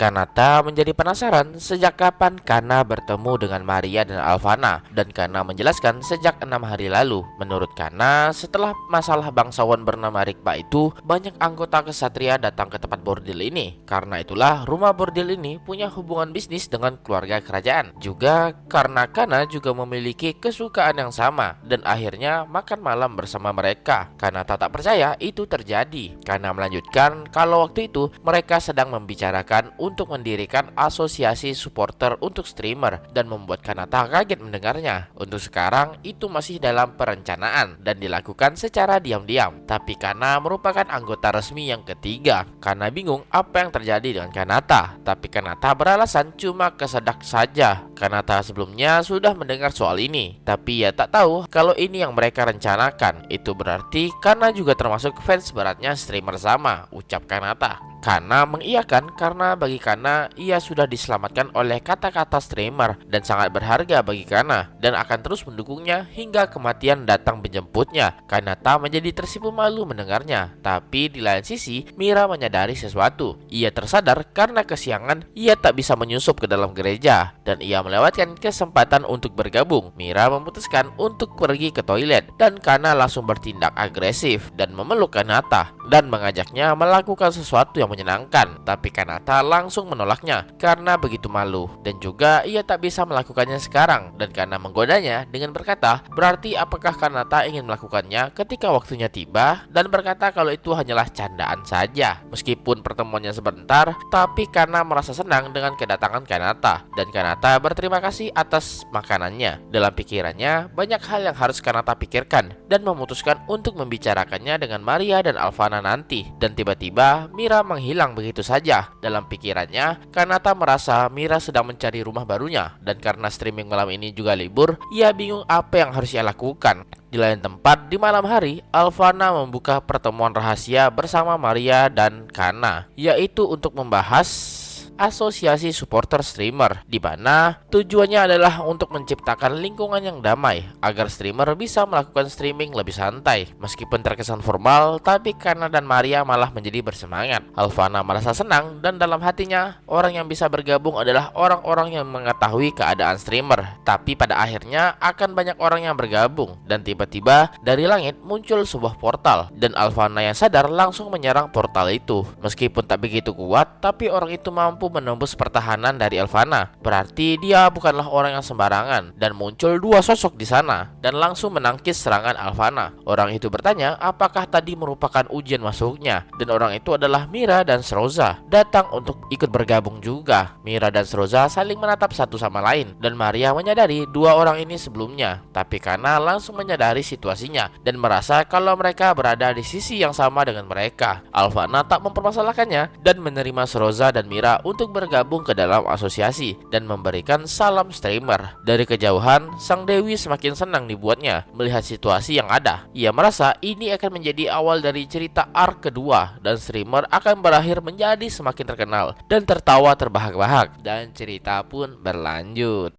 Kanata menjadi penasaran sejak kapan Kana bertemu dengan Maria dan Alvana, dan Kana menjelaskan sejak 6 hari lalu. Menurut Kana, setelah masalah bangsawan bernama Rikpa itu, banyak anggota kesatria datang ke tempat bordil ini. Karena itulah rumah bordil ini punya hubungan bisnis dengan keluarga kerajaan. Juga karena Kana juga memiliki kesukaan yang sama, dan akhirnya makan malam bersama mereka. Kanata tak percaya itu terjadi. Kana melanjutkan kalau waktu itu mereka sedang membicarakan untuk mendirikan asosiasi supporter untuk streamer, dan membuat Kanata kaget mendengarnya. Untuk sekarang itu masih dalam perencanaan dan dilakukan secara diam-diam. Tapi Kana merupakan anggota resmi yang ketiga. Kana bingung apa yang terjadi dengan Kanata, tapi Kanata beralasan cuma kesedak saja. Kanata sebelumnya sudah mendengar soal ini, tapi ia tak tahu kalau ini yang mereka rencanakan. Itu berarti Kana juga termasuk fans beratnya streamer sama, ucap Kanata. Kana mengiyakan karena bagi Kana ia sudah diselamatkan oleh kata-kata streamer dan sangat berharga bagi Kana, dan akan terus mendukungnya hingga kematian datang menjemputnya. Kanata menjadi tersipu malu mendengarnya. Tapi di lain sisi, Mira menyadari sesuatu. Ia tersadar karena kesiangan ia tak bisa menyusup ke dalam gereja, dan ia melewatkan kesempatan untuk bergabung. Mira memutuskan untuk pergi ke toilet, dan Kana langsung bertindak agresif dan memeluk Kanata dan mengajaknya melakukan sesuatu yang menyenangkan. Tapi Kanata langsung menolaknya karena begitu malu, dan juga ia tak bisa melakukannya sekarang. Dan Kana menggodanya dengan berkata, berarti apakah Kanata ingin melakukannya ketika waktunya tiba, dan berkata kalau itu hanyalah candaan saja. Meskipun pertemuannya sebentar, tapi Kana merasa senang dengan kedatangan Kanata, dan Kanata berterima kasih atas makanannya. Dalam pikirannya banyak hal yang harus Kanata pikirkan, dan memutuskan untuk membicarakannya dengan Maria dan Alvana nanti. Dan tiba-tiba Mira menghilang begitu saja. Dalam pikirannya, Kanata merasa Mira sedang mencari rumah barunya, dan karena streaming malam ini juga libur, ia bingung apa yang harus ia lakukan. Di lain tempat, di malam hari, Alvana membuka pertemuan rahasia bersama Maria dan Kana, yaitu untuk membahas asosiasi supporter streamer, di mana tujuannya adalah untuk menciptakan lingkungan yang damai agar streamer bisa melakukan streaming lebih santai. Meskipun terkesan formal, tapi Kana dan Maria malah menjadi bersemangat. Alvana merasa senang, dan dalam hatinya orang yang bisa bergabung adalah orang-orang yang mengetahui keadaan streamer. Tapi pada akhirnya akan banyak orang yang bergabung, dan tiba-tiba dari langit muncul sebuah portal, dan Alvana yang sadar langsung menyerang portal itu. Meskipun tak begitu kuat, tapi orang itu mampu menembus pertahanan dari Alvana. Berarti dia bukanlah orang yang sembarangan, dan muncul dua sosok di sana dan langsung menangkis serangan Alvana. Orang itu bertanya apakah tadi merupakan ujian masuknya, dan orang itu adalah Mira dan Sroza, datang untuk ikut bergabung juga. Mira dan Sroza saling menatap satu sama lain, dan Maria menyadari dua orang ini sebelumnya. Tapi Kana langsung menyadari situasinya dan merasa kalau mereka berada di sisi yang sama dengan mereka. Alvana tak mempermasalahkannya dan menerima Sroza dan Mira untuk bergabung ke dalam asosiasi dan memberikan salam streamer. Dari kejauhan, sang dewi semakin senang dibuatnya melihat situasi yang ada. Ia merasa ini akan menjadi awal dari cerita arc kedua, dan streamer akan berakhir menjadi semakin terkenal dan tertawa terbahak-bahak, dan cerita pun berlanjut.